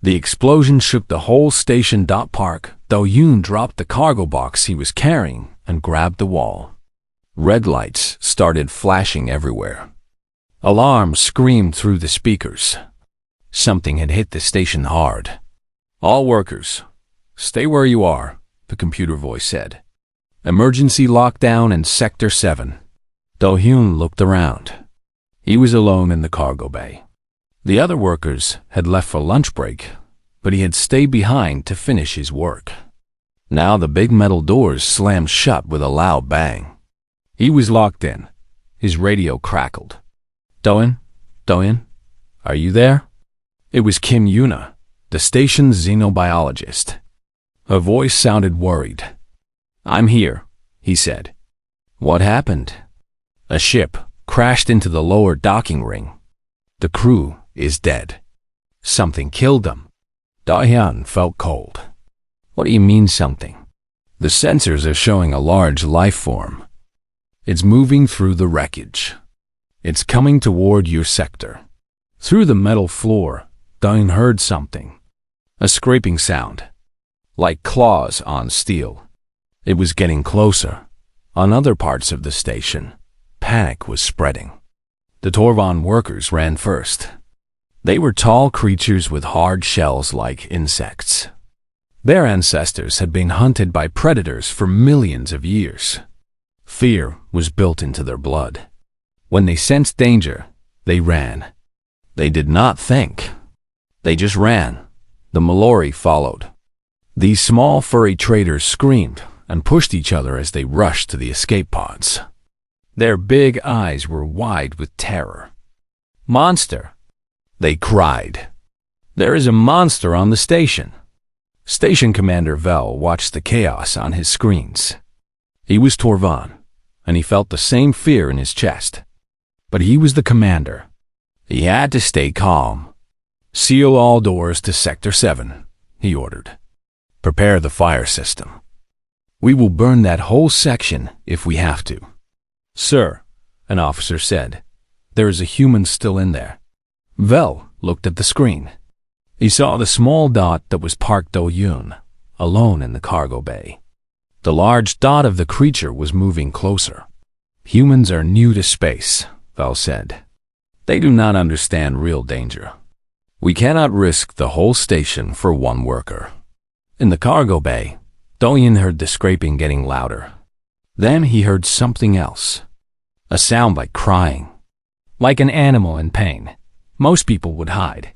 The explosion shook the whole station. Park. Do-yoon dropped the cargo box he was carrying and grabbed the wall. Red lights started flashing everywhere. Alarms screamed through the speakers. Something had hit the station hard. "All workers, stay where you are," the computer voice said. "Emergency lockdown in Sector 7. Do-hyun looked around. He was alone in the cargo bay. The other workers had left for lunch break, but he had stayed behind to finish his work. Now the big metal doors slammed shut with a loud bang. He was locked in. His radio crackled. Do-in, are you there?" It was Kim Yuna, the station's xenobiologist. Her voice sounded worried. "I'm here," he said. "What happened?" "A ship crashed into the lower docking ring. The crew is dead. Something killed them." Do-hyun felt cold. "What do you mean something?" "The sensors are showing a large life form. It's moving through the wreckage. It's coming toward your sector." Through the metal floor, Do-hyun heard something. A scraping sound, like claws on steel. It was getting closer. On other parts of the station, panic was spreading. The Torvon workers ran first. They were tall creatures with hard shells like insects. Their ancestors had been hunted by predators for millions of years. Fear was built into their blood. When they sensed danger, they ran. They did not think. They just ran. The Mallory followed. These small furry traders screamed and pushed each other as they rushed to the escape pods. Their big eyes were wide with terror. "Monster!" they cried. "There is a monster on the station." Station Commander Vel watched the chaos on his screens. He was Torvon, and he felt the same fear in his chest. But he was the commander. He had to stay calm. "Seal all doors to Sector 7, he ordered. "Prepare the fire system. We will burn that whole section if we have to." "Sir," an officer said, "there is a human still in there." Vel looked at the screen. He saw the small dot that was Park Do-hyun, alone in the cargo bay. The large dot of the creature was moving closer. "Humans are new to space," Vel said. "They do not understand real danger. We cannot risk the whole station for one worker." In the cargo bay, Do-hyun heard the scraping getting louder. Then he heard something else. A sound like crying. Like an animal in pain. Most people would hide.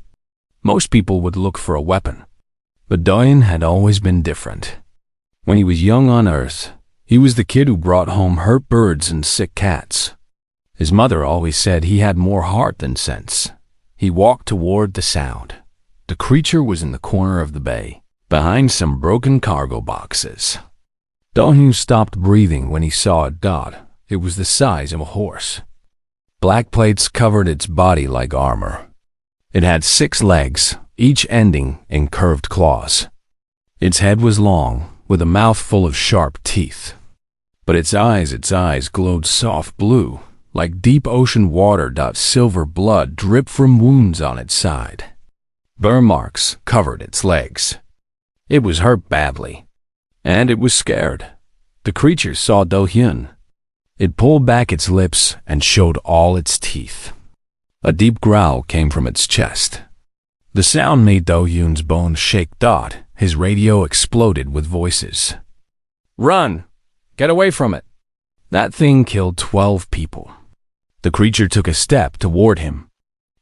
Most people would look for a weapon. But Do-hyun had always been different. When he was young on Earth, he was the kid who brought home hurt birds and sick cats. His mother always said he had more heart than sense. He walked toward the sound. The creature was in the corner of the bay, behind some broken cargo boxes. Do-hyun stopped breathing when he saw a dot. It was the size of a horse. Black plates covered its body like armor. It had 6 legs, each ending in curved claws. Its head was long, with a mouth full of sharp teeth. But its eyes glowed soft blue, like deep ocean water. Silver blood dripped from wounds on its side. Burn marks covered its legs. It was hurt badly, and it was scared. The creature saw Do-hyun. It pulled back its lips and showed all its teeth. A deep growl came from its chest. The sound made Do-hyun's bones shake. His radio exploded with voices. "Run! Get away from it!" That thing killed 12 people. The creature took a step toward him.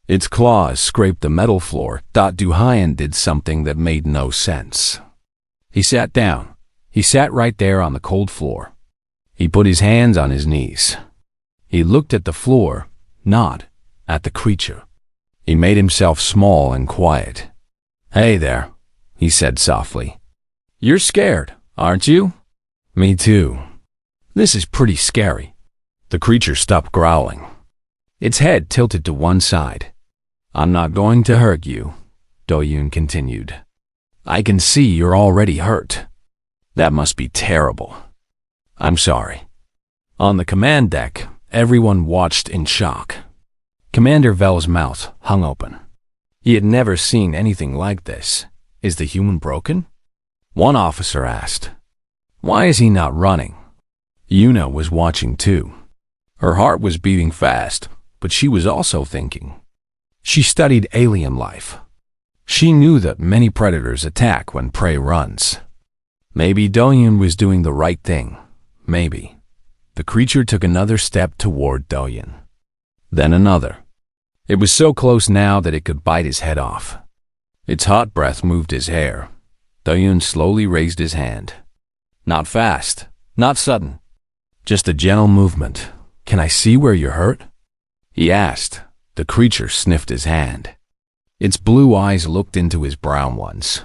Its claws scraped the metal floor. Do-hyun did something that made no sense. He sat down. He sat right there on the cold floor. He put his hands on his knees. He looked at the floor, not at the creature. He made himself small and quiet. "Hey there," he said softly. "You're scared, aren't you?" "Me too." "This is pretty scary." The creature stopped growling. Its head tilted to one side. "I'm not going to hurt you," Do-hyun continued. "I can see you're already hurt. That must be terrible. I'm sorry." On the command deck, everyone watched in shock. Commander Vel's mouth hung open. He had never seen anything like this. Is the human broken? One officer asked. Why is he not running? Yuna was watching too. Her heart was beating fast, but she was also thinking. She studied alien life. She knew that many predators attack when prey runs. Maybe Doyun was doing the right thing. Maybe. The creature took another step toward Doyun. Then another. It was so close now that it could bite his head off. Its hot breath moved his hair. Doyun slowly raised his hand. Not fast, not sudden. Just a gentle movement. Can I see where you're hurt? He asked. The creature sniffed his hand. Its blue eyes looked into his brown ones.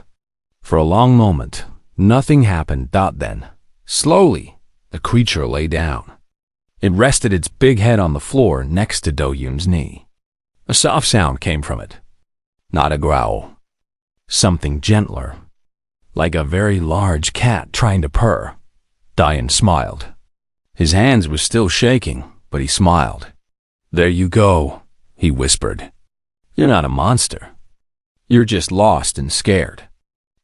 For a long moment, nothing happened. Then, slowly, the creature lay down. It rested its big head on the floor next to Doyun's knee. A soft sound came from it. Not a growl. Something gentler. Like a very large cat trying to purr. Doyun smiled. His hands were still shaking, but he smiled. There you go, he whispered. You're not a monster. You're just lost and scared.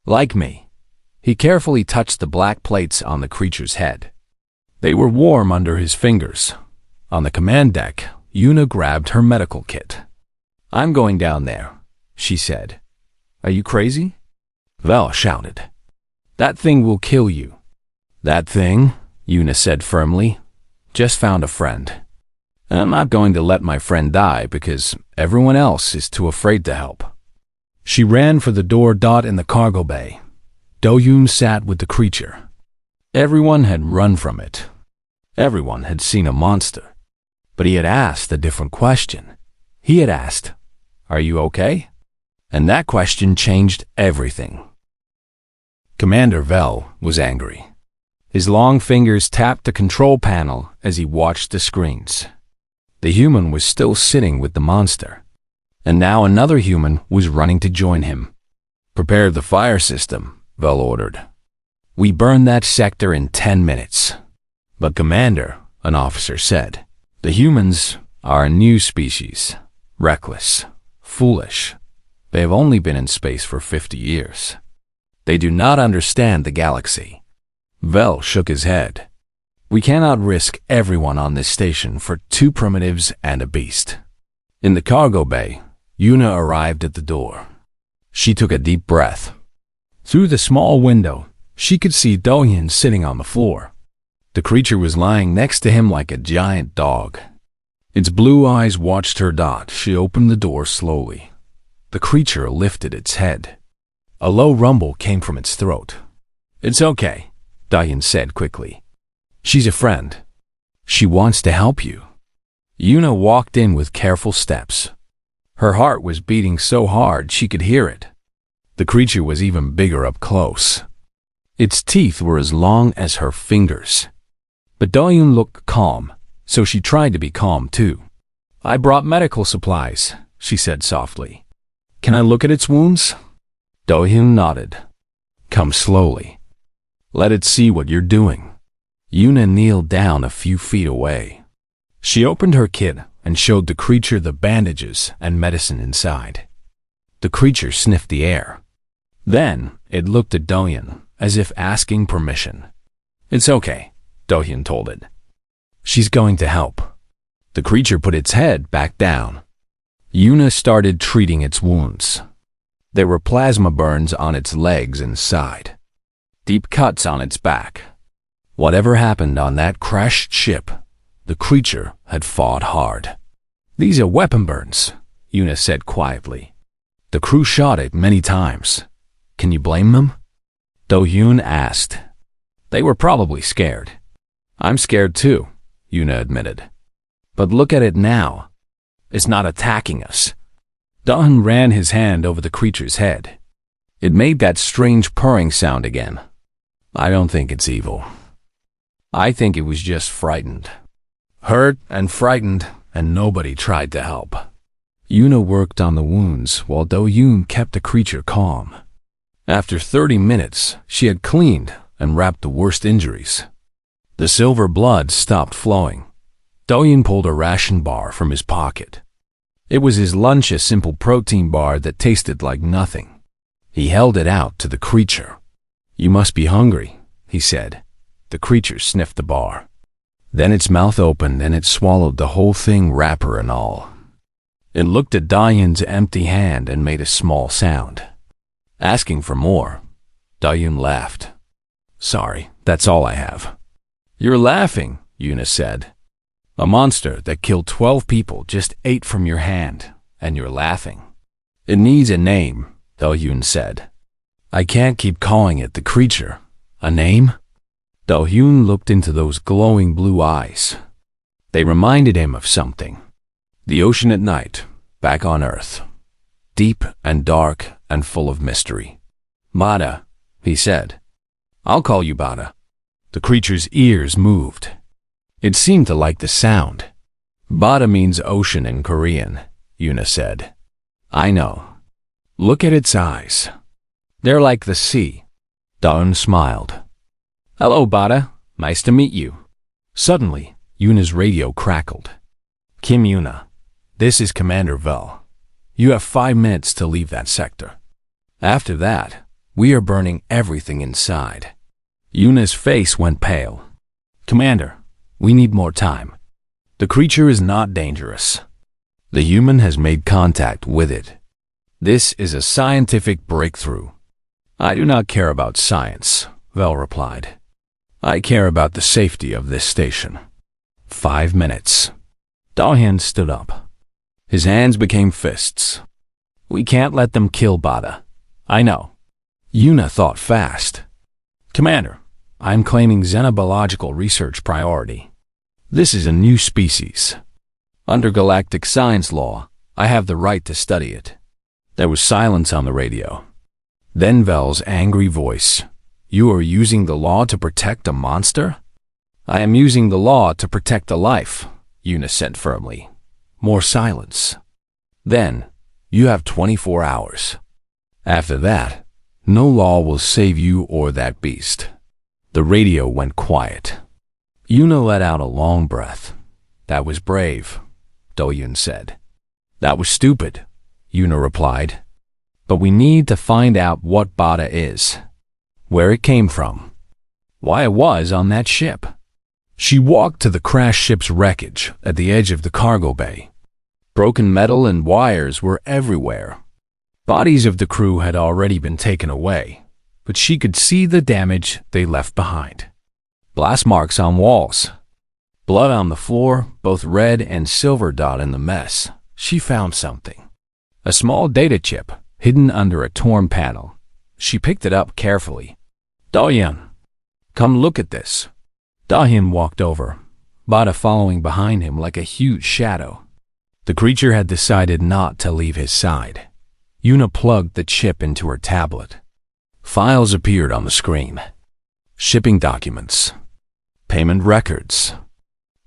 Like me. He carefully touched the black plates on the creature's head. They were warm under his fingers. On the command deck, Yuna grabbed her medical kit. I'm going down there, she said. Are you crazy? Vel shouted. That thing will kill you. That thing, Yuna said firmly, just found a friend. I'm not going to let my friend die because everyone else is too afraid to help. She ran for the door. In the cargo bay. Doyun sat with the creature. Everyone had run from it. Everyone had seen a monster. But he had asked a different question. He had asked, Are you okay? And that question changed everything. Commander Vel was angry. His long fingers tapped the control panel as he watched the screens. The human was still sitting with the monster. And now another human was running to join him. Prepare the fire system, Vel ordered. We burn that sector in 10 minutes. But Commander, an officer said, the humans are a new species. Reckless. Foolish. They have only been in space for 50 years. They do not understand the galaxy. Vel shook his head. We cannot risk everyone on this station for 2 primitives and a beast. In the cargo bay, Yuna arrived at the door. She took a deep breath. Through the small window, she could see Doyun sitting on the floor. The creature was lying next to him like a giant dog. Its blue eyes watched her. She opened the door slowly. The creature lifted its head. A low rumble came from its throat. It's okay, Doyun said quickly. She's a friend. She wants to help you. Yuna walked in with careful steps. Her heart was beating so hard she could hear it. The creature was even bigger up close. Its teeth were as long as her fingers. But Doyun looked calm, so she tried to be calm too. I brought medical supplies, she said softly. Can I look at its wounds? Doyun nodded. Come slowly. Let it see what you're doing. Yuna kneeled down a few feet away. She opened her kit and showed the creature the bandages and medicine inside. The creature sniffed the air. Then it looked at Doyun as if asking permission. It's okay, Doyun told it. She's going to help. The creature put its head back down. Yuna started treating its wounds. There were plasma burns on its legs and side. Deep cuts on its back. Whatever happened on that crashed ship, the creature had fought hard. These are weapon burns, Yuna said quietly. The crew shot it many times. Can you blame them? Doyun asked. They were probably scared. I'm scared too, Yuna admitted. But look at it now. It's not attacking us. Doyun ran his hand over the creature's head. It made that strange purring sound again. I don't think it's evil. I think it was just frightened. Hurt and frightened, and nobody tried to help. Yuna worked on the wounds while Doyun kept the creature calm. After 30 minutes, she had cleaned and wrapped the worst injuries. The silver blood stopped flowing. Doyun pulled a ration bar from his pocket. It was his lunch, a simple protein bar that tasted like nothing. He held it out to the creature. "You must be hungry," he said. The creature sniffed the bar. Then its mouth opened and it swallowed the whole thing, wrapper and all. It looked at Dahyun's empty hand and made a small sound. Asking for more, Dahyun laughed. "Sorry, that's all I have." "You're laughing," Yuna said. "A monster that killed 12 people just ate from your hand, and you're laughing." "It needs a name," Dahyun said. "I can't keep calling it the creature." "A name?" Dahyun looked into those glowing blue eyes. They reminded him of something. The ocean at night, back on Earth. Deep and dark and full of mystery. "Bada," he said. "I'll call you Bada." The creature's ears moved. It seemed to like the sound. "Bada means ocean in Korean," Yuna said. "I know. Look at its eyes. They're like the sea." Dahyun smiled. "Hello, Bada. Nice to meet you." Suddenly, Yuna's radio crackled. "Kim Yuna, this is Commander Vel. You have 5 minutes to leave that sector. After that, we are burning everything inside." Yuna's face went pale. "Commander, we need more time. The creature is not dangerous. The human has made contact with it. This is a scientific breakthrough." "I do not care about science," Vel replied. "I care about the safety of this station." 5 minutes. Dahyun stood up. His hands became fists. "We can't let them kill Bada." "I know." Yuna thought fast. "Commander, I am claiming xenobiological research priority. This is a new species. Under galactic science law, I have the right to study it." There was silence on the radio. Then Vel's angry voice. "You are using the law to protect a monster?" "I am using the law to protect a life," Yuna said firmly. More silence. "Then, you have 24 hours. After that, no law will save you or that beast." The radio went quiet. Yuna let out a long breath. "That was brave," Dahyun said. "That was stupid," Yuna replied. "But we need to find out what Bada is, where it came from, why it was on that ship." She walked to the crashed ship's wreckage at the edge of the cargo bay. Broken metal and wires were everywhere. Bodies of the crew had already been taken away, but she could see the damage they left behind. Blast marks on walls. Blood on the floor, both red and silver dot in the mess. She found something. A small data chip hidden under a torn panel. She picked it up carefully. "Dahyun, come look at this." Dahyun walked over, Bada following behind him like a huge shadow. The creature had decided not to leave his side. Yuna plugged the chip into her tablet. Files appeared on the screen. Shipping documents, payment records,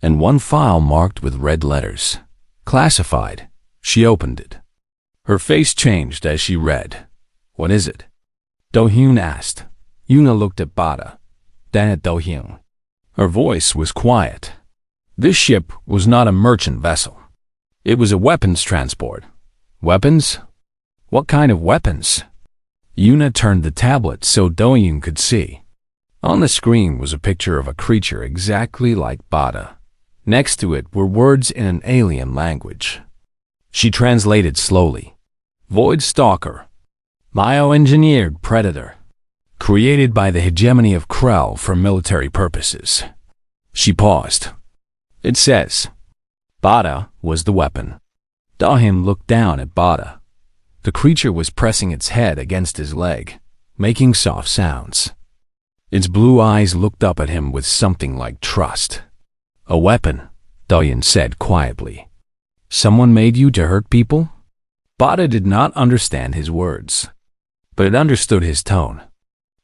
and one file marked with red letters. Classified. She opened it. Her face changed as she read. "What is it?" Dahyun asked. Yuna looked at Bada, then at Dahyun. Her voice was quiet. This ship was not a merchant vessel. It was a weapons transport. Weapons? What kind of weapons? Yuna turned the tablet so Dahyun could see. On the screen was a picture of a creature exactly like Bada. Next to it were words in an alien language. She translated slowly. Void Stalker. Bioengineered predator. Created by the hegemony of Krell for military purposes. She paused. It says, Bada was the weapon. Dahyun looked down at Bada. The creature was pressing its head against his leg, making soft sounds. Its blue eyes looked up at him with something like trust. A weapon, Dahyun said quietly. Someone made you to hurt people? Bada did not understand his words, but it understood his tone.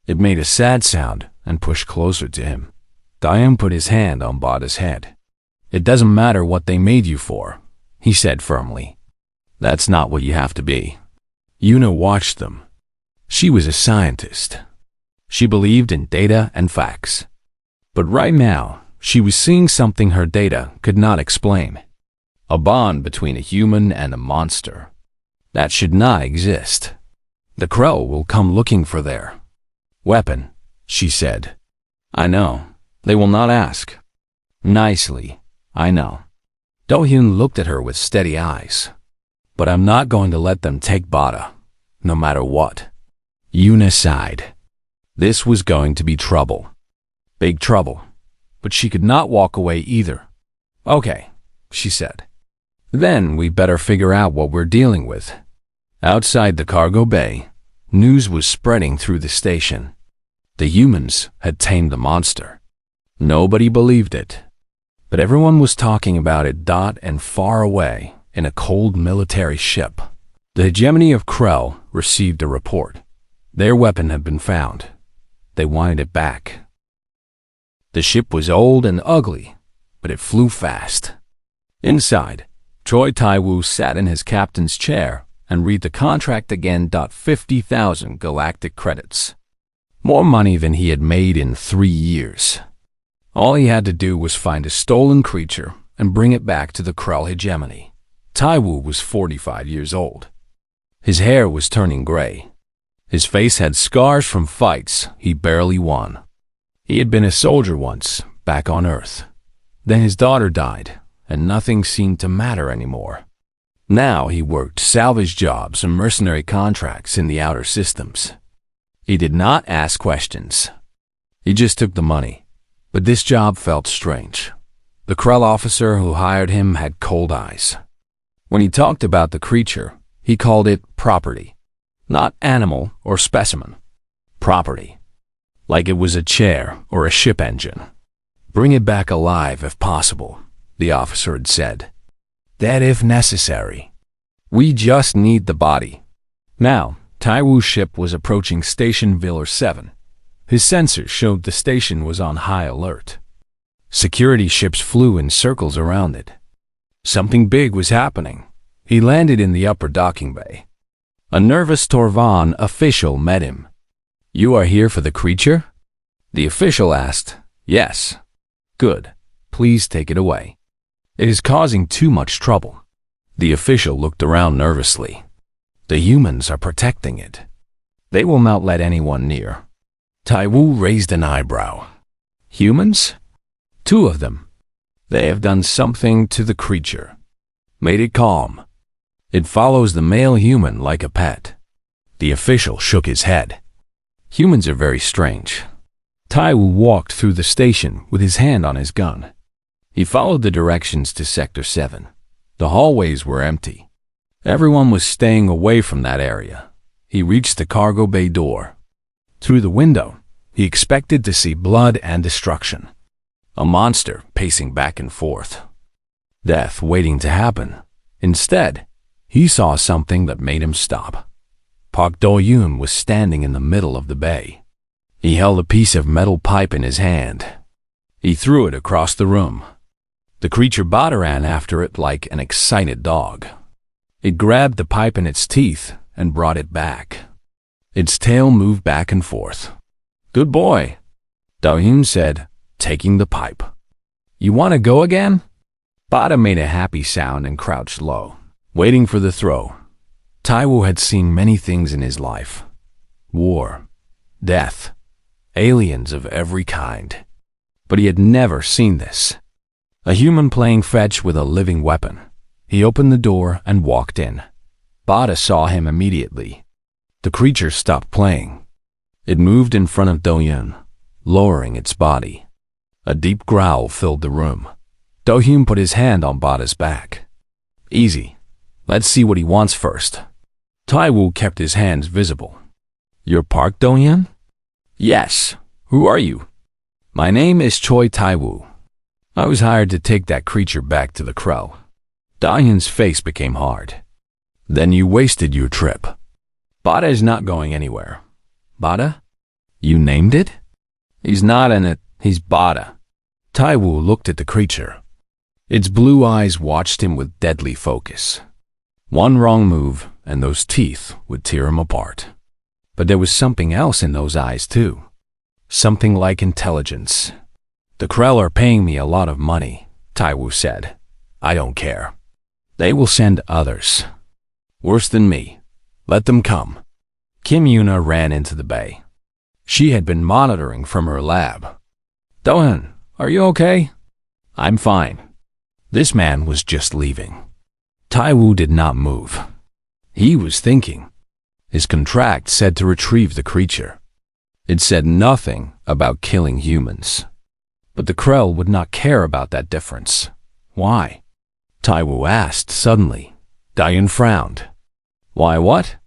It made a sad sound and pushed closer to him. Dahyun put his hand on Bada's head. It doesn't matter what they made you for, he said firmly. That's not what you have to be. Yuna watched them. She was a scientist. She believed in data and facts. But right now, she was seeing something her data could not explain. A bond between a human and a monster. That should not exist. The Krell will come looking for their weapon, she said. I know. They will not ask. Nicely, I know. Do-hyun looked at her with steady eyes. But I'm not going to let them take Bada, no matter what. Yuna sighed. This was going to be trouble. Big trouble. But she could not walk away either. Okay, she said. Then we better figure out what we're dealing with. Outside the cargo bay, news was spreading through the station. The humans had tamed the monster. Nobody believed it. But everyone was talking about it. And far away, in a cold military ship, the hegemony of Krell received a report. Their weapon had been found. They wanted it back. The ship was old and ugly, but it flew fast. Inside, Choi Tai-woo sat in his captain's chair and read the contract again. 50,000 galactic credits. More money than he had made in 3 years. All he had to do was find a stolen creature and bring it back to the Krell hegemony. Tai-woo was 45 years old. His hair was turning gray. His face had scars from fights he barely won. He had been a soldier once, back on Earth. Then his daughter died, and nothing seemed to matter anymore. Now he worked salvage jobs and mercenary contracts in the outer systems. He did not ask questions. He just took the money. But this job felt strange. The Krell officer who hired him had cold eyes. When he talked about the creature, he called it property. Not animal or specimen. Property. Like it was a chair or a ship engine. Bring it back alive if possible, the officer had said. That if necessary. We just need the body. Now, Tai-woo's ship was approaching Station Villor 7. His sensors showed the station was on high alert. Security ships flew in circles around it. Something big was happening. He landed in the upper docking bay. A nervous Torvan official met him. You are here for the creature? The official asked. Yes. Good. Please take it away. It is causing too much trouble. The official looked around nervously. The humans are protecting it. They will not let anyone near. Tai-woo raised an eyebrow. Humans? 2 of them. They have done something to the creature. Made it calm. It follows the male human like a pet. The official shook his head. Humans are very strange. Tai-woo walked through the station with his hand on his gun. He followed the directions to Sector 7. The hallways were empty. Everyone was staying away from that area. He reached the cargo bay door. Through the window, he expected to see blood and destruction. A monster pacing back and forth. Death waiting to happen. Instead, he saw something that made him stop. Park Do-yoon was standing in the middle of the bay. He held a piece of metal pipe in his hand. He threw it across the room. The creature ran after it like an excited dog. It grabbed the pipe in its teeth and brought it back. Its tail moved back and forth. Good boy, Do-hyun said, taking the pipe. You want to go again? Bada made a happy sound and crouched low, waiting for the throw. Tai-woo had seen many things in his life. War, death, aliens of every kind. But he had never seen this. A human playing fetch with a living weapon. He opened the door and walked in. Bada saw him immediately. The creature stopped playing. It moved in front of Do-hyun, lowering its body. A deep growl filled the room. Do-hyun put his hand on Bada's back. Easy. Let's see what he wants first. Tai-woo kept his hands visible. You're Park Do-hyun? Yes. Who are you? My name is Choi Tai-woo. I was hired to take that creature back to the Krell. Do-hyun's face became hard. Then you wasted your trip. Bada is not going anywhere. Bada? You named it? He's not in it. He's Bada. Tai-woo looked at the creature. Its blue eyes watched him with deadly focus. One wrong move, and those teeth would tear him apart. But there was something else in those eyes, too. Something like intelligence. The Krell are paying me a lot of money, Tai-woo said. I don't care. They will send others. Worse than me. Let them come. Kim Yuna ran into the bay. She had been monitoring from her lab. Dohyun, are you okay? I'm fine. This man was just leaving. Taiwu did not move. He was thinking. His contract said to retrieve the creature. It said nothing about killing humans. But the Krell would not care about that difference. Why? Taiwu asked suddenly. Dohyun frowned. Why what?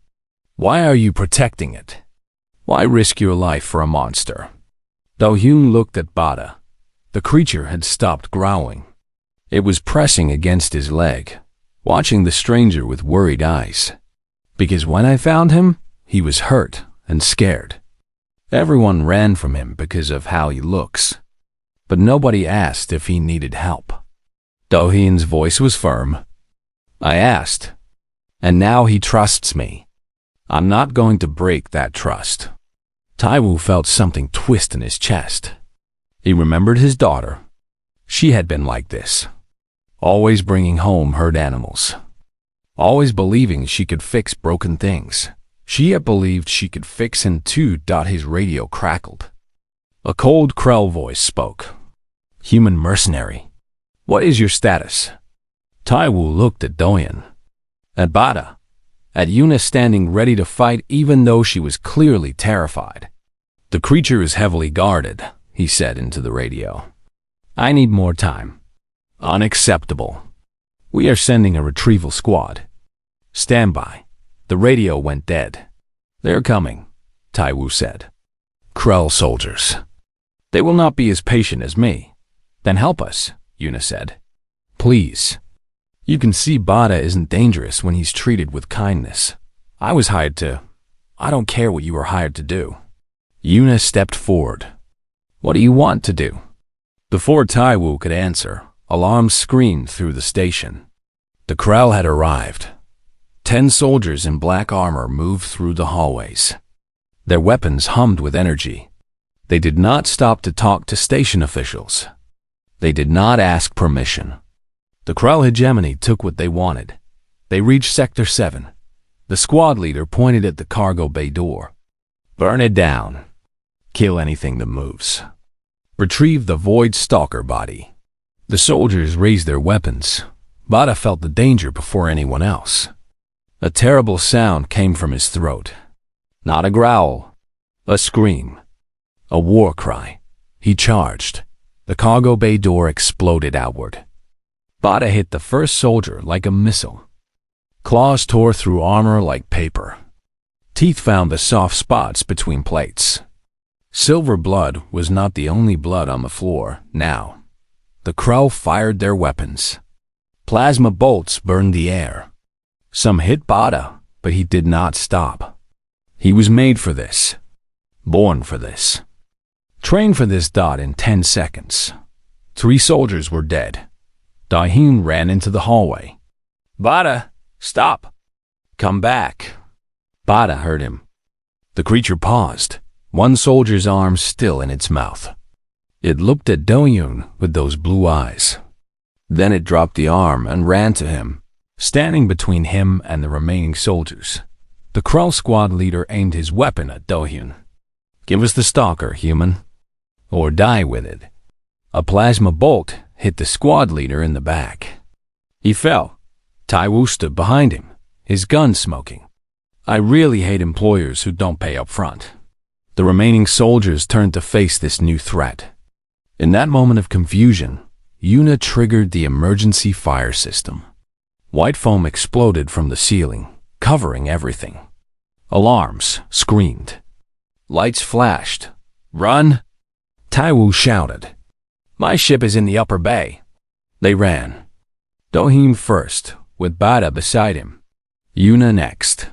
Why are you protecting it? Why risk your life for a monster? Dohyun looked at Bada. The creature had stopped growling. It was pressing against his leg, watching the stranger with worried eyes. Because when I found him, he was hurt and scared. Everyone ran from him because of how he looks. But nobody asked if he needed help. Dohyun's voice was firm. I asked. And now he trusts me. I'm not going to break that trust. Taiwu felt something twist in his chest. He remembered his daughter. She had been like this. Always bringing home hurt animals. Always believing she could fix broken things. She had believed she could fix him too. His radio crackled. A cold Krell voice spoke. Human mercenary. What is your status? Taiwu looked at Dohyun. At Bada. At Yuna standing ready to fight even though she was clearly terrified. The creature is heavily guarded, he said into the radio. I need more time. Unacceptable. We are sending a retrieval squad. Stand by. The radio went dead. They're coming, Taiwu said. Krell soldiers. They will not be as patient as me. Then help us, Yuna said. Please. You can see Bada isn't dangerous when he's treated with kindness. I was hired to. I don't care what you were hired to do. Yuna stepped forward. What do you want to do? Before Taiwu could answer, alarms screamed through the station. The Krell had arrived. 10 soldiers in black armor moved through the hallways. Their weapons hummed with energy. They did not stop to talk to station officials. They did not ask permission. The Krell hegemony took what they wanted. They reached Sector 7. The squad leader pointed at the cargo bay door. Burn it down. Kill anything that moves. Retrieve the Void Stalker body. The soldiers raised their weapons. Bada felt the danger before anyone else. A terrible sound came from his throat. Not a growl. A scream. A war cry. He charged. The cargo bay door exploded outward. Bada hit the first soldier like a missile. Claws tore through armor like paper. Teeth found the soft spots between plates. Silver blood was not the only blood on the floor now. The Krell fired their weapons. Plasma bolts burned the air. Some hit Bada, but he did not stop. He was made for this. Born for this. Trained for this. In 10 seconds. 3 soldiers were dead. Dohyun ran into the hallway. Bada, stop. Come back. Bada heard him. The creature paused, one soldier's arm still in its mouth. It looked at Dohyun with those blue eyes. Then it dropped the arm and ran to him, standing between him and the remaining soldiers. The Krell squad leader aimed his weapon at Dohyun. Give us the stalker, human. Or die with it. A plasma bolt hit the squad leader in the back. He fell. Taiwu stood behind him, his gun smoking. I really hate employers who don't pay up front. The remaining soldiers turned to face this new threat. In that moment of confusion, Yuna triggered the emergency fire system. White foam exploded from the ceiling, covering everything. Alarms screamed. Lights flashed. Run! Taiwu shouted. My ship is in the upper bay. They ran. Dohyun first, with Bada beside him. Yuna next.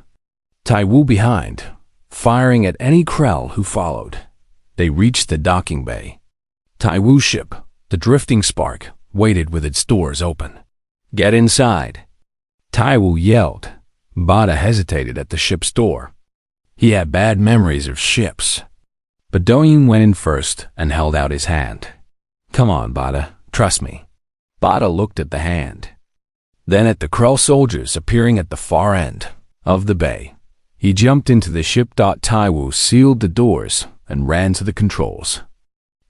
Taiwu behind, firing at any Krell who followed. They reached the docking bay. Taiwu's ship, the Drifting Spark, waited with its doors open. Get inside. Taiwu yelled. Bada hesitated at the ship's door. He had bad memories of ships. But Dohyun went in first and held out his hand. Come on, Bada, trust me. Bada looked at the hand. Then at the Krell soldiers appearing at the far end of the bay, he jumped into the ship. Taiwu sealed the doors and ran to the controls.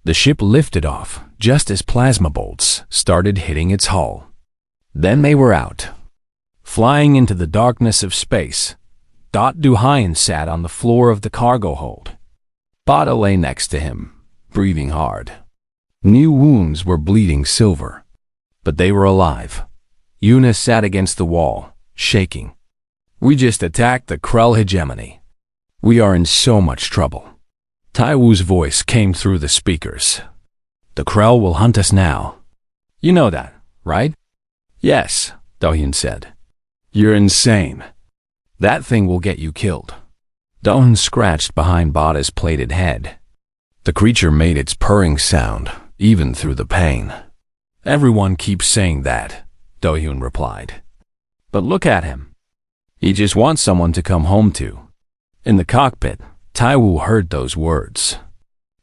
The ship lifted off just as plasma bolts started hitting its hull. Then they were out, flying into the darkness of space. Duhayan sat on the floor of the cargo hold. Bada lay next to him, breathing hard. New wounds were bleeding silver, but they were alive. Yuna sat against the wall, shaking. We just attacked the Krell hegemony. We are in so much trouble. Taiwu's voice came through the speakers. The Krell will hunt us now. You know that, right? Yes, Dohyun said. You're insane. That thing will get you killed. Dohyun scratched behind Bada's plated head. The creature made its purring sound, even through the pain. Everyone keeps saying that, Dohyun replied. But look at him. He just wants someone to come home to. In the cockpit, Taiwu heard those words.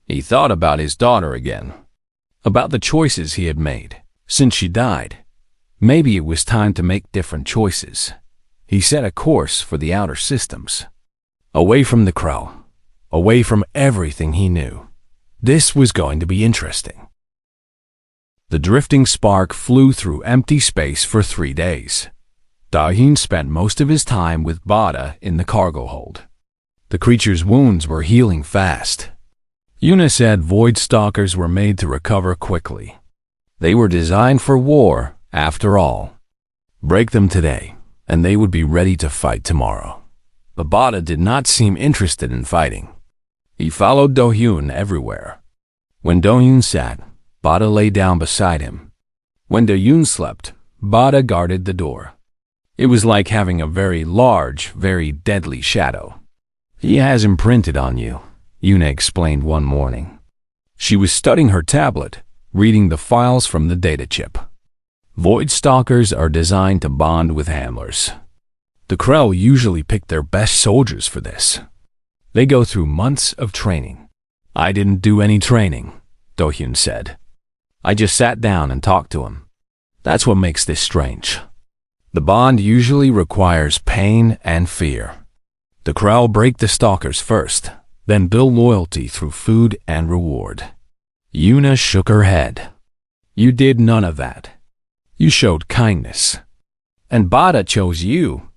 He thought about his daughter again, about the choices he had made since she died. Maybe it was time to make different choices. He set a course for the outer systems. Away from the Krell, away from everything he knew. This was going to be interesting. The drifting spark flew through empty space for 3 days. Dohyun spent most of his time with Bada in the cargo hold. The creature's wounds were healing fast. Yuna said void stalkers were made to recover quickly. They were designed for war, after all. Break them today, and they would be ready to fight tomorrow. But Bada did not seem interested in fighting. He followed Dohyun everywhere. When Dohyun sat, Bada lay down beside him. When Dohyun slept, Bada guarded the door. It was like having a very large, very deadly shadow. He has imprinted on you, Yuna explained one morning. She was studying her tablet, reading the files from the data chip. Void stalkers are designed to bond with handlers. The Krell usually pick their best soldiers for this. They go through months of training. I didn't do any training, Dohyun said. I just sat down and talked to him. That's what makes this strange. The bond usually requires pain and fear. The Krell break the stalkers first, then build loyalty through food and reward. Yuna shook her head. You did none of that. You showed kindness. And Bada chose you.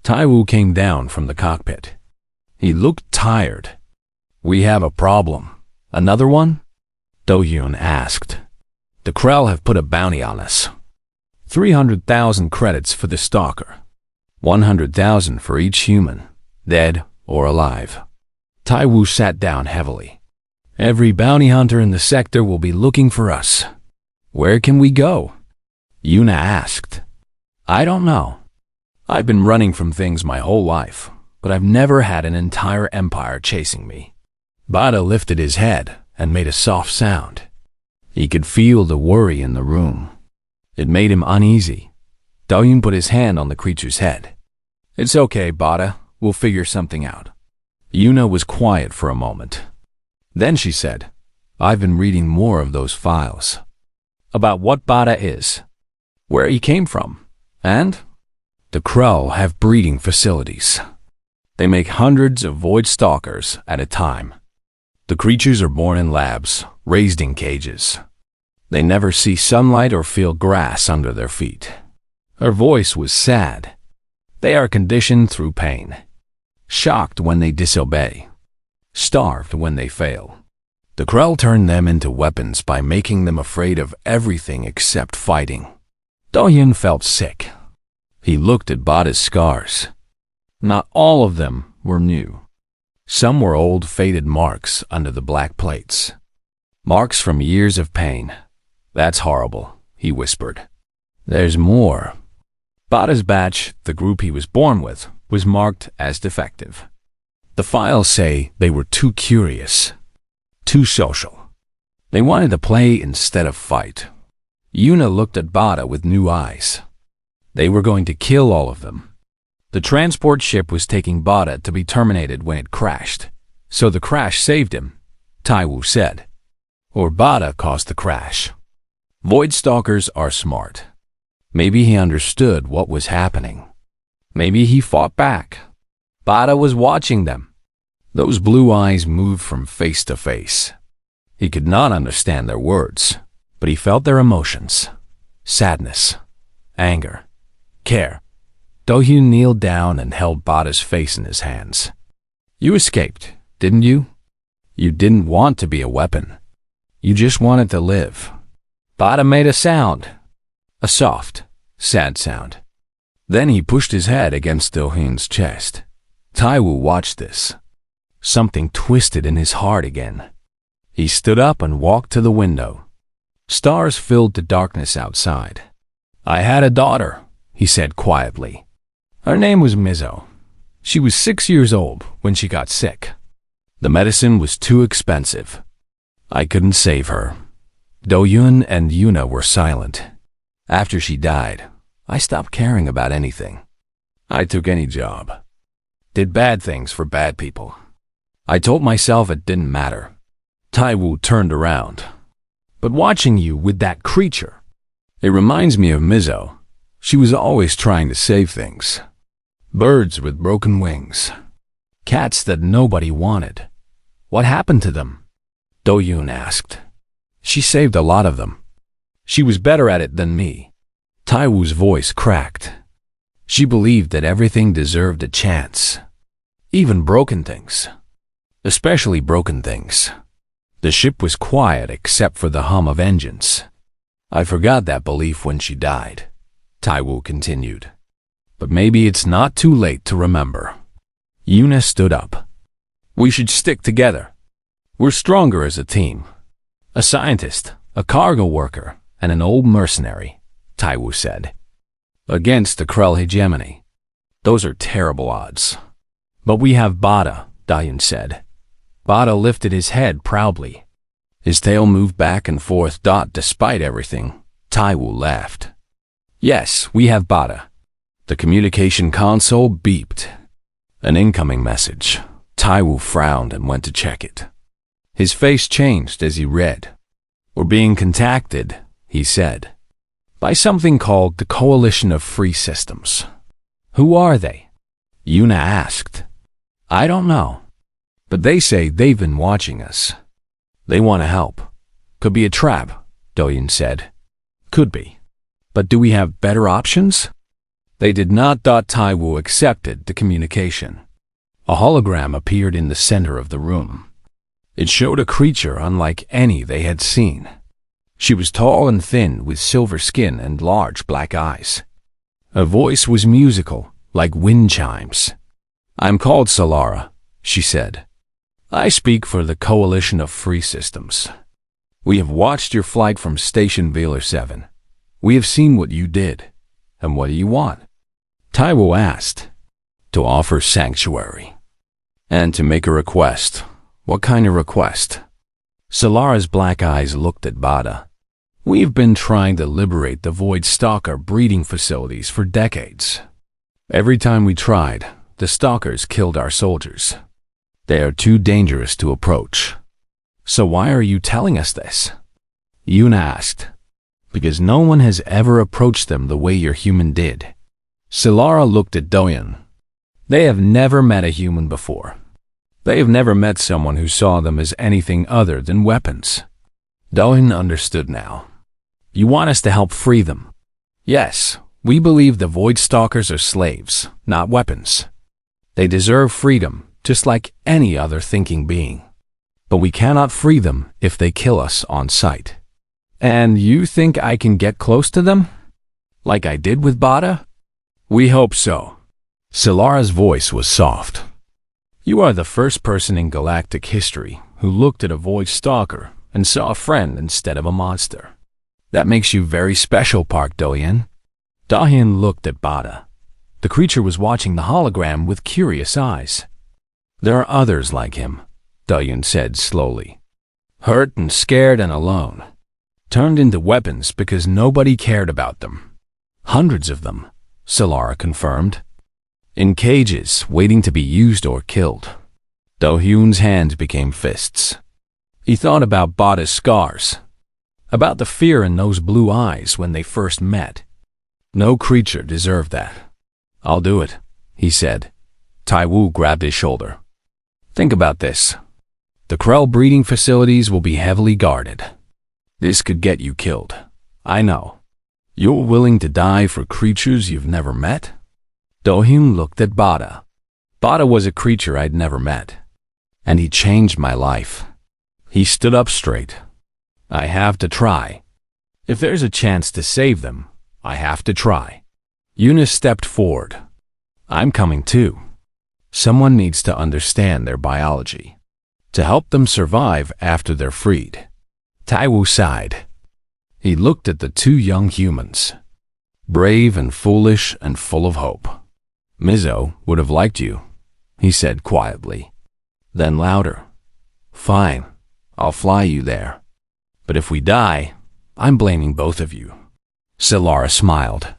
Taiwu came down from the cockpit. He looked tired. We have a problem. Another one? Dohyun asked. The Krell have put a bounty on us. 300,000 credits for the stalker. 100,000 for each human, dead or alive. Taiwu sat down heavily. Every bounty hunter in the sector will be looking for us. Where can we go? Yuna asked. I don't know. I've been running from things my whole life, but I've never had an entire empire chasing me. Bada lifted his head and made a soft sound. He could feel the worry in the room. It made him uneasy. Dohyun put his hand on the creature's head. It's okay, Bada. We'll figure something out. Yuna was quiet for a moment. Then she said, I've been reading more of those files. About what Bada is, where he came from, and the Krell have breeding facilities. They make hundreds of void stalkers at a time. The creatures are born in labs, raised in cages. They never see sunlight or feel grass under their feet. Her voice was sad. They are conditioned through pain. Shocked when they disobey. Starved when they fail. The Krell turn them into weapons by making them afraid of everything except fighting. Dohyun felt sick. He looked at Bada's scars. Not all of them were new. Some were old faded marks under the black plates. Marks from years of pain. That's horrible, he whispered. There's more. Bada's batch, the group he was born with, was marked as defective. The files say they were too curious, too social. They wanted to play instead of fight. Yuna looked at Bada with new eyes. They were going to kill all of them. The transport ship was taking Bada to be terminated when it crashed, so the crash saved him, Taiwu said. Or Bada caused the crash. Void stalkers are smart. Maybe he understood what was happening. Maybe he fought back. Bada was watching them. Those blue eyes moved from face to face. He could not understand their words, but he felt their emotions. Sadness, anger, care. Do-hyun kneeled down and held Bada's face in his hands. You escaped, didn't you? You didn't want to be a weapon. You just wanted to live. Bada made a sound. A soft, sad sound. Then he pushed his head against Do-hyun's chest. Taiwu watched this. Something twisted in his heart again. He stood up and walked to the window. Stars filled the darkness outside. I had a daughter, he said quietly. Her name was Mizo. She was 6 years old when she got sick. The medicine was too expensive. I couldn't save her. Do-hyun and Yuna were silent. After she died, I stopped caring about anything. I took any job. Did bad things for bad people. I told myself it didn't matter. Taiwu turned around. But watching you with that creature, it reminds me of Mizo. She was always trying to save things. Birds with broken wings. Cats that nobody wanted. What happened to them? Do-hyun asked. She saved a lot of them. She was better at it than me. Taiwu's voice cracked. She believed that everything deserved a chance. Even broken things. Especially broken things. The ship was quiet except for the hum of engines. I forgot that belief when she died, Taiwu continued. But maybe it's not too late to remember. Yuna stood up. We should stick together. We're stronger as a team. A scientist, a cargo worker, and an old mercenary, Taiwu said. Against the Krell hegemony. Those are terrible odds. But we have Bada, Do-hyun said. Bada lifted his head proudly. His tail moved back and forth. Despite everything, Taiwu laughed. Yes, we have Bada. The communication console beeped. An incoming message. Taiwu frowned and went to check it. His face changed as he read. We're being contacted, he said, by something called the Coalition of Free Systems. Who are they? Yuna asked. I don't know. But they say they've been watching us. They want to help. Could be a trap, Do-hyun said. Could be. But do we have better options? They did not. Taiwu accepted the communication. A hologram appeared in the center of the room. It showed a creature unlike any they had seen. She was tall and thin with silver skin and large black eyes. Her voice was musical, like wind chimes. I'm called Solara, she said. I speak for the Coalition of Free Systems. We have watched your flight from Station Velar 7. We have seen what you did. And what do you want? Taiwu asked. To offer sanctuary. And to make a request. What kind of request? Solara's black eyes looked at Bada. We've been trying to liberate the Void Stalker breeding facilities for decades. Every time we tried, the stalkers killed our soldiers. They are too dangerous to approach. So why are you telling us this? Yuna asked. Because no one has ever approached them the way your human did. Solara looked at Do-hyun. They have never met a human before. They have never met someone who saw them as anything other than weapons. Do-hyun understood now. You want us to help free them? Yes, we believe the Void Stalkers are slaves, not weapons. They deserve freedom, just like any other thinking being. But we cannot free them if they kill us on sight. And you think I can get close to them? Like I did with Bada? We hope so. Solara's voice was soft. You are the first person in galactic history who looked at a Void Stalker and saw a friend instead of a monster. That makes you very special, Park Do-hyun. Do-hyun looked at Bada. The creature was watching the hologram with curious eyes. There are others like him, Do-hyun said slowly. Hurt and scared and alone. Turned into weapons because nobody cared about them. Hundreds of them, Solara confirmed. In cages, waiting to be used or killed. Do-hyun's hands became fists. He thought about Bada's scars. About the fear in those blue eyes when they first met. No creature deserved that. I'll do it, he said. Taiwu grabbed his shoulder. Think about this. The Krell breeding facilities will be heavily guarded. This could get you killed. I know. You're willing to die for creatures you've never met? Do-hyun looked at Bada. Bada was a creature I'd never met. And he changed my life. He stood up straight. I have to try. If there's a chance to save them, I have to try. Yuna stepped forward. I'm coming too. Someone needs to understand their biology, to help them survive after they're freed. Taiwu sighed. He looked at the two young humans, brave and foolish and full of hope. Mizo would have liked you, he said quietly. Then louder. Fine, I'll fly you there. But if we die, I'm blaming both of you. Solara smiled.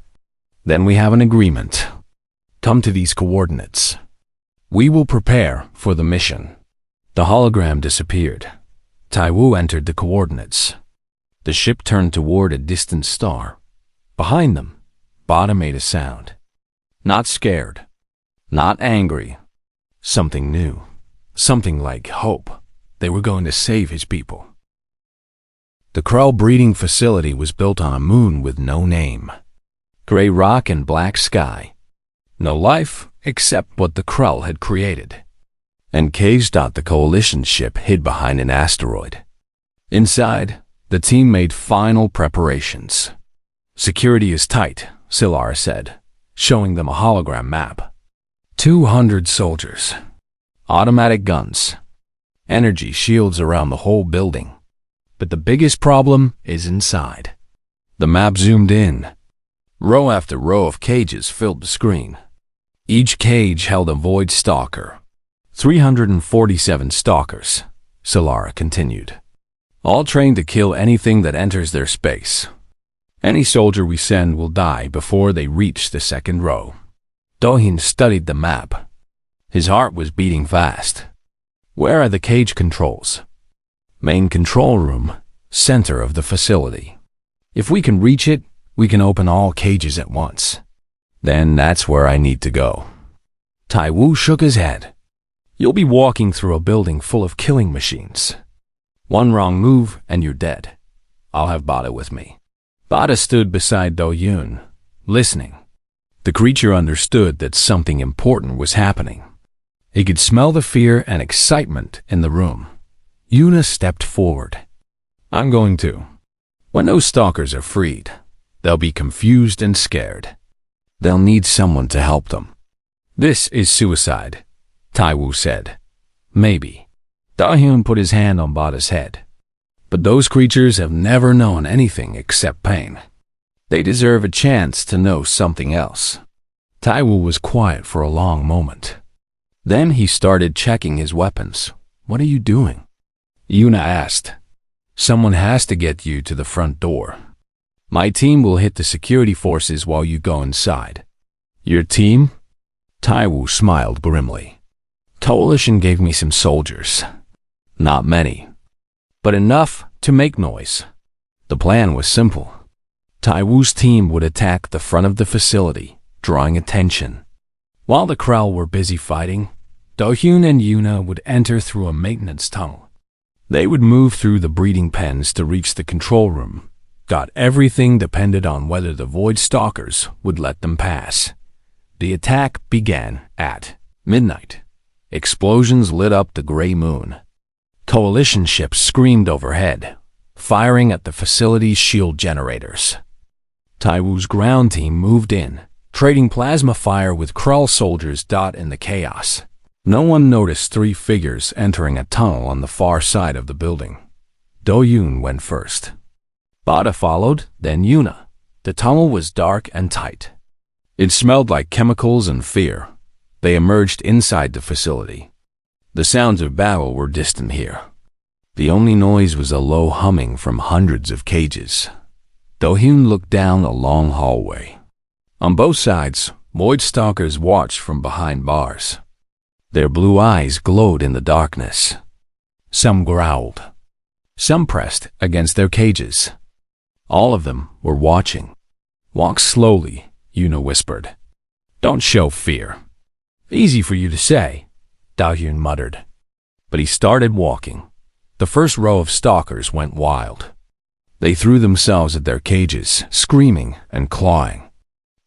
Then we have an agreement. Come to these coordinates. We will prepare for the mission. The hologram disappeared. Taiwu entered the coordinates. The ship turned toward a distant star. Behind them, Bada made a sound. Not scared. Not angry. Something new. Something like hope. They were going to save his people. The Krell breeding facility was built on a moon with no name. Gray rock and black sky. No life except what the Krell had created. And the coalition ship hid behind an asteroid. Inside, the team made final preparations. Security is tight, Solara said, showing them a hologram map. 200 soldiers. Automatic guns. Energy shields around the whole building. But the biggest problem is inside. The map zoomed in. Row after row of cages filled the screen. Each cage held a void stalker. 347 stalkers, Solara continued. All trained to kill anything that enters their space. Any soldier we send will die before they reach the second row. Do-hyun studied the map. His heart was beating fast. Where are the cage controls? Main control room, center of the facility. If we can reach it, we can open all cages at once. Then that's where I need to go. Taiwu shook his head. You'll be walking through a building full of killing machines. One wrong move and you're dead. I'll have Bada with me. Bada stood beside Do-hyun, listening. The creature understood that something important was happening. He could smell the fear and excitement in the room. Yuna stepped forward. I'm going to. When those stalkers are freed, they'll be confused and scared. They'll need someone to help them. This is suicide, Taiwu said. Maybe. Do-hyun put his hand on Bada's head. But those creatures have never known anything except pain. They deserve a chance to know something else. Taiwu was quiet for a long moment. Then he started checking his weapons. What are you doing? Yuna asked. Someone has to get you to the front door. My team will hit the security forces while you go inside. Your team? Taiwu smiled grimly. Coalition gave me some soldiers. Not many, but enough to make noise. The plan was simple. Taiwu's team would attack the front of the facility, drawing attention. While the Krell were busy fighting, Do-hyun and Yuna would enter through a maintenance tunnel. They would move through the breeding pens to reach the control room. Everything depended on whether the Void Stalkers would let them pass. The attack began at midnight. Explosions lit up the gray moon. Coalition ships screamed overhead, firing at the facility's shield generators. Taiwu's ground team moved in, trading plasma fire with Krell soldiers. In the chaos, no one noticed three figures entering a tunnel on the far side of the building. Do-hyun went first. Bada followed, then Yuna. The tunnel was dark and tight. It smelled like chemicals and fear. They emerged inside the facility. The sounds of battle were distant here. The only noise was a low humming from hundreds of cages. Do-hyun looked down a long hallway. On both sides, Void Stalkers watched from behind bars. Their blue eyes glowed in the darkness. Some growled. Some pressed against their cages. All of them were watching. Walk slowly, Yuna whispered. Don't show fear. Easy for you to say, Dahyun muttered. But he started walking. The first row of stalkers went wild. They threw themselves at their cages, screaming and clawing.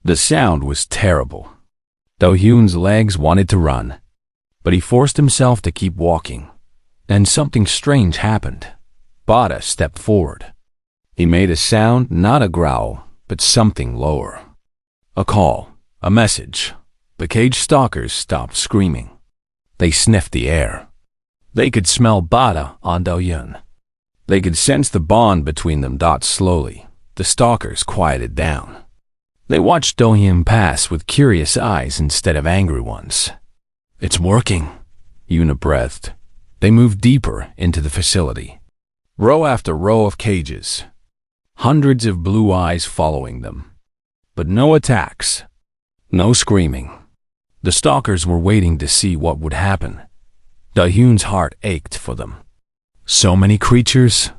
The sound was terrible. Do-hyun's legs wanted to run, but he forced himself to keep walking. And something strange happened. Bada stepped forward. He made a sound, not a growl, but something lower. A call, a message. The cage stalkers stopped screaming. They sniffed the air. They could smell Bada on Do-hyun. They could sense the bond between them. Slowly, the stalkers quieted down. They watched Do-hyun pass with curious eyes instead of angry ones. It's working, Yuna breathed. They moved deeper into the facility. Row after row of cages. Hundreds of blue eyes following them. But no attacks. No screaming. The stalkers were waiting to see what would happen. Do-hyun's heart ached for them. So many creatures.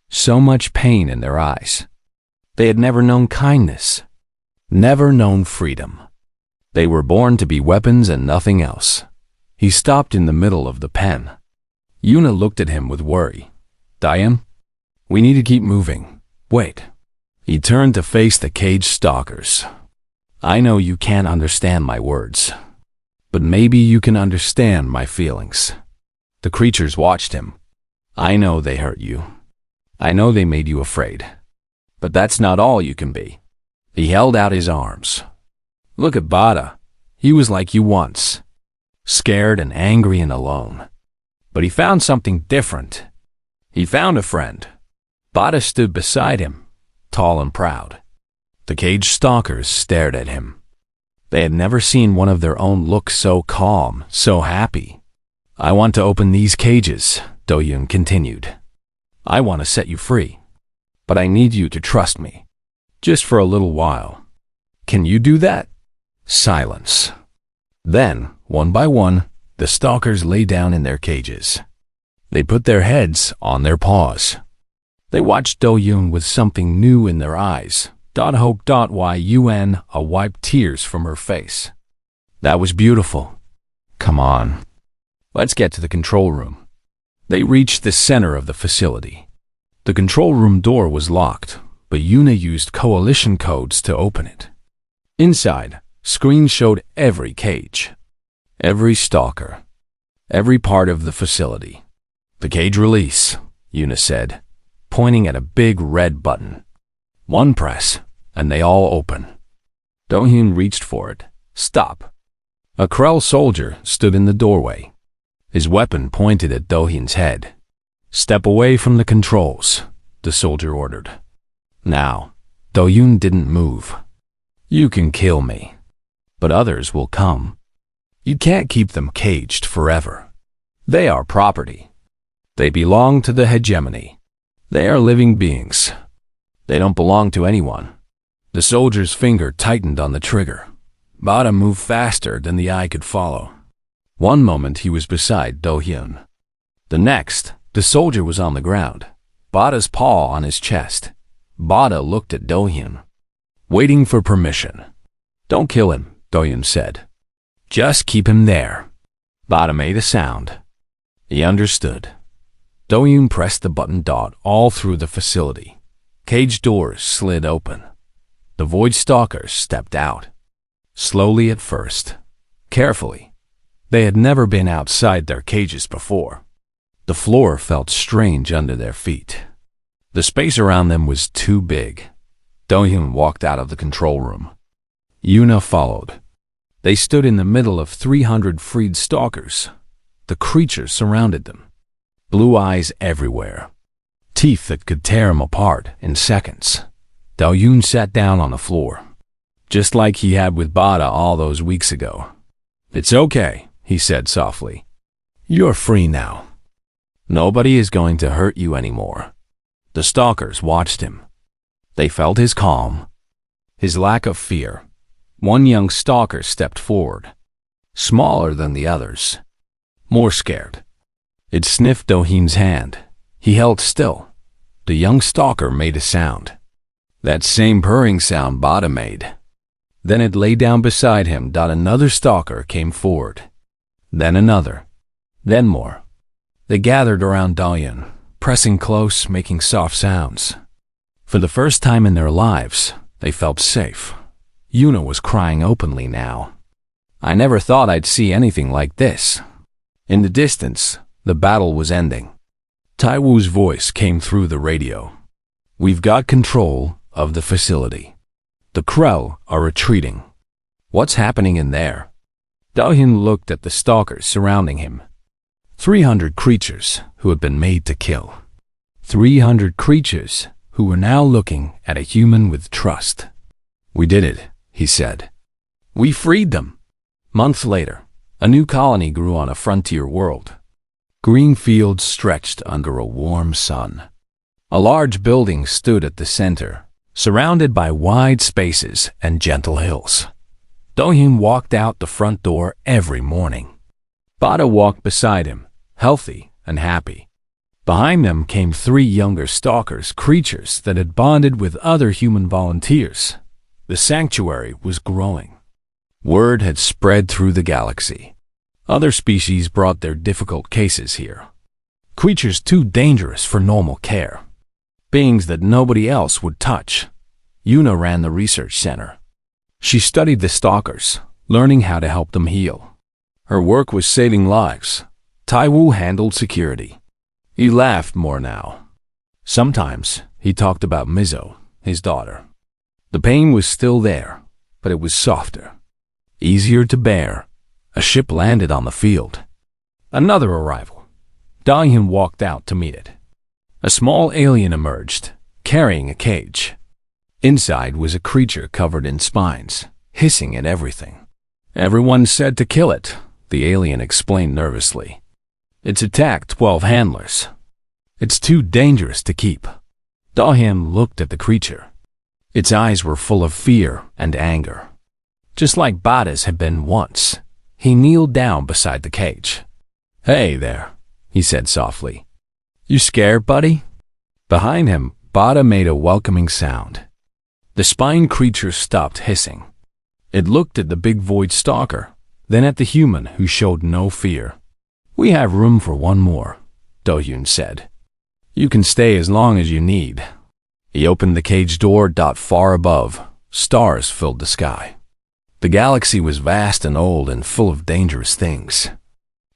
So much pain in their eyes. They had never known kindness. Never known freedom. They were born to be weapons and nothing else. He stopped in the middle of the pen. Yuna looked at him with worry. Dahyun, we need to keep moving. Wait. He turned to face the cage stalkers. I know you can't understand my words, but maybe you can understand my feelings. The creatures watched him. I know they hurt you. I know they made you afraid. But that's not all you can be. He held out his arms. Look at Bada. He was like you once. Scared and angry and alone. But he found something different. He found a friend. Bada stood beside him, tall and proud. The cage stalkers stared at him. They had never seen one of their own look so calm, so happy. I want to open these cages, Do-hyun continued. I want to set you free. But I need you to trust me. Just for a little while. Can you do that? Silence. Then, one by one, the stalkers lay down in their cages. They put their heads on their paws. They watched Do-hyun with something new in their eyes. Yuna wiped tears from her face. That was beautiful. Come on. Let's get to the control room. They reached the center of the facility. The control room door was locked, but Yuna used coalition codes to open it. Inside, screens showed every cage, every stalker, every part of the facility. The cage release, Yuna said, pointing at a big red button. One press, and they all open. Do-hyun reached for it. Stop. A Krell soldier stood in the doorway. His weapon pointed at Do-hyun's head. Step away from the controls, the soldier ordered. Now, Do-hyun didn't move. You can kill me, but others will come. You can't keep them caged forever. They are property. They belong to the hegemony. They are living beings. They don't belong to anyone. The soldier's finger tightened on the trigger. Bada moved faster than the eye could follow. One moment he was beside Do-hyun. The next, the soldier was on the ground, Bada's paw on his chest. Bada looked at Do-hyun, waiting for permission. Don't kill him, Do-hyun said. Just keep him there. Bada made a sound. He understood. Do-hyun pressed the button. All through the facility. Cage doors slid open. The void stalkers stepped out. Slowly at first. Carefully. They had never been outside their cages before. The floor felt strange under their feet. The space around them was too big. Do-hyun walked out of the control room. Yuna followed. They stood in the middle of 300 freed stalkers. The creatures surrounded them. Blue eyes everywhere. Teeth that could tear him apart in seconds. Do-hyun sat down on the floor, just like he had with Bada all those weeks ago. It's okay, he said softly. You're free now. Nobody is going to hurt you anymore. The stalkers watched him. They felt his calm, his lack of fear. One young stalker stepped forward, smaller than the others, more scared. It sniffed Do-hyun's hand. He held still. The young stalker made a sound. That same purring sound Bada made. Then it lay down beside him. Another stalker came forward. Then another. Then more. They gathered around Dalian, pressing close, making soft sounds. For the first time in their lives, they felt safe. Yuna was crying openly now. I never thought I'd see anything like this. In the distance, the battle was ending. Taiwu's voice came through the radio. We've got control of the facility. The Crow are retreating. What's happening in there? Dalian looked at the stalkers surrounding him. 300 creatures who had been made to kill. 300 creatures who were now looking at a human with trust. We did it, he said. We freed them. Months later, a new colony grew on a frontier world. Green fields stretched under a warm sun. A large building stood at the center, surrounded by wide spaces and gentle hills. Dohyun walked out the front door every morning. Bada walked beside him, healthy and happy. Behind them came 3 younger stalkers, creatures that had bonded with other human volunteers. The sanctuary was growing. Word had spread through the galaxy. Other species brought their difficult cases here. Creatures too dangerous for normal care. Beings that nobody else would touch. Yuna ran the research center. She studied the stalkers, learning how to help them heal. Her work was saving lives. Taiwu handled security. He laughed more now. Sometimes he talked about Mizo, his daughter. The pain was still there, but it was softer. Easier to bear. A ship landed on the field. Another arrival. Dalian walked out to meet it. A small alien emerged, carrying a cage. Inside was a creature covered in spines, hissing at everything. Everyone said to kill it, the alien explained nervously. It's attacked 12 handlers. It's too dangerous to keep. Dalian looked at the creature. Its eyes were full of fear and anger. Just like Bada's had been once, he kneeled down beside the cage. Hey there, he said softly. You scared, buddy? Behind him, Bada made a welcoming sound. The spine creature stopped hissing. It looked at the big void stalker, then at the human who showed no fear. We have room for one more, Dohyun said. You can stay as long as you need. He opened the cage door. Far above, stars filled the sky. The galaxy was vast and old and full of dangerous things.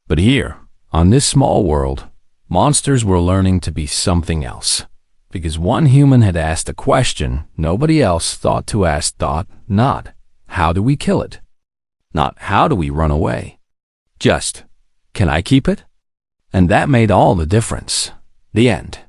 But here, on this small world, monsters were learning to be something else. Because one human had asked a question nobody else thought to ask. Not, how do we kill it? Not, how do we run away? Just, can I keep it? And that made all the difference. The end.